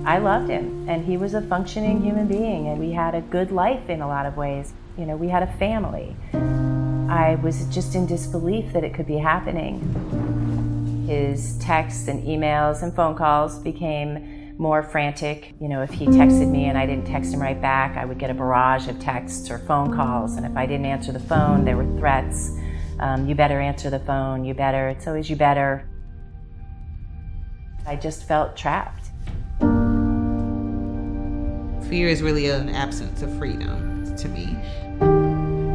I loved him, and he was a functioning human being, and we had a good life in a lot of ways. You know, we had a family. I was just in disbelief that it could be happening. His texts and emails and phone calls became more frantic. You know, if he texted me and I didn't text him right back, I would get a barrage of texts or phone calls, and if I didn't answer the phone, there were threats. You better answer the phone, you better, it's always you better. I just felt trapped. Fear is really an absence of freedom to me.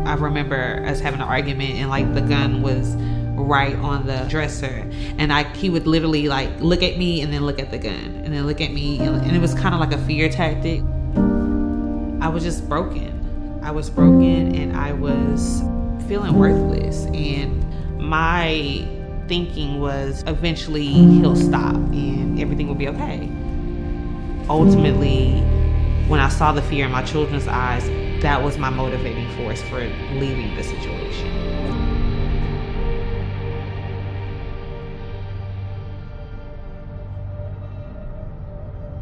I remember us having an argument and like the gun was right on the dresser, and he would literally like look at me and then look at the gun and then look at me, and it was kind of like a fear tactic. I was just broken. I was broken and I was feeling worthless, and my thinking was eventually he'll stop and everything will be okay. Ultimately, when I saw the fear in my children's eyes, that was my motivating force for leaving the situation.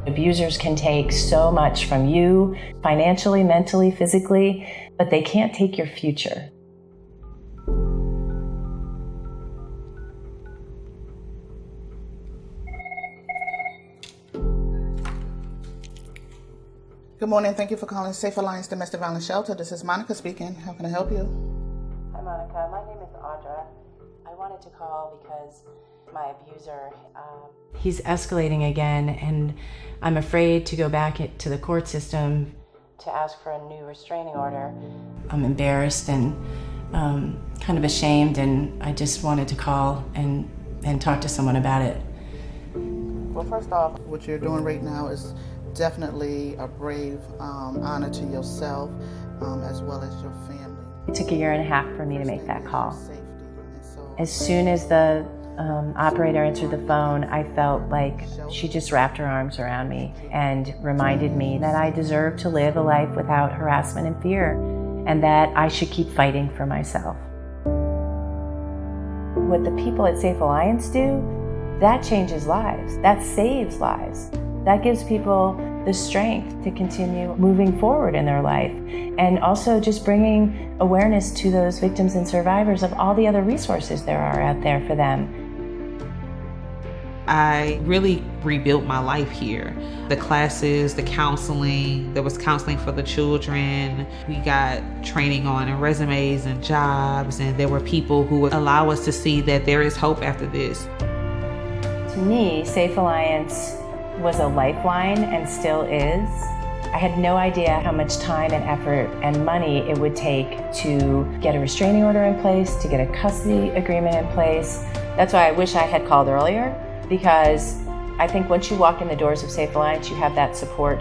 Abusers can take so much from you, financially, mentally, physically, but they can't take your future. Good morning. Thank you for calling Safe Alliance Domestic Violence Shelter. This is Monica speaking. How can I help you? Hi, Monica. My name is Audra. I wanted to call because my abuser, he's escalating again, and I'm afraid to go back to the court system to ask for a new restraining order. I'm embarrassed and kind of ashamed, and I just wanted to call and talk to someone about it. Well, first off, what you're doing right now is definitely a brave honor to yourself as well as your family. It took 1.5 years for me to make that call. As soon as the operator answered the phone, I felt like she just wrapped her arms around me and reminded me that I deserved to live a life without harassment and fear, and that I should keep fighting for myself. What the people at Safe Alliance do, that changes lives, that saves lives. That gives people the strength to continue moving forward in their life, and also just bringing awareness to those victims and survivors of all the other resources there are out there for them. I really rebuilt my life here. The classes, the counseling, there was counseling for the children. We got training on resumes and jobs, and there were people who would allow us to see that there is hope after this. To me, Safe Alliance was a lifeline and still is. I had no idea how much time and effort and money it would take to get a restraining order in place, to get a custody agreement in place. That's why I wish I had called earlier, because I think once you walk in the doors of Safe Alliance, you have that support.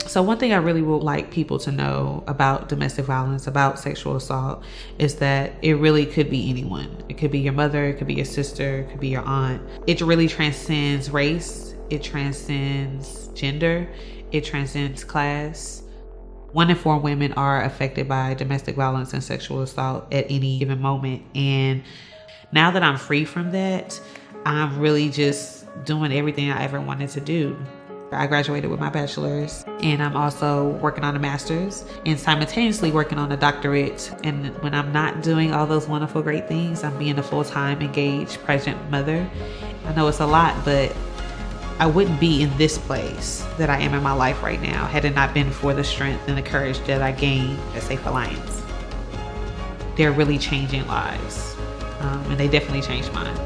So one thing I really would like people to know about domestic violence, about sexual assault, is that it really could be anyone. It could be your mother, it could be your sister, it could be your aunt. It really transcends race, it transcends gender, it transcends class. 1 in 4 women are affected by domestic violence and sexual assault at any given moment. And now that I'm free from that, I'm really just doing everything I ever wanted to do. I graduated with my bachelor's, and I'm also working on a master's and simultaneously working on a doctorate. And when I'm not doing all those wonderful, great things, I'm being a full-time engaged pregnant mother. I know it's a lot, but I wouldn't be in this place that I am in my life right now had it not been for the strength and the courage that I gained at Safe Alliance. They're really changing lives, and they definitely changed mine.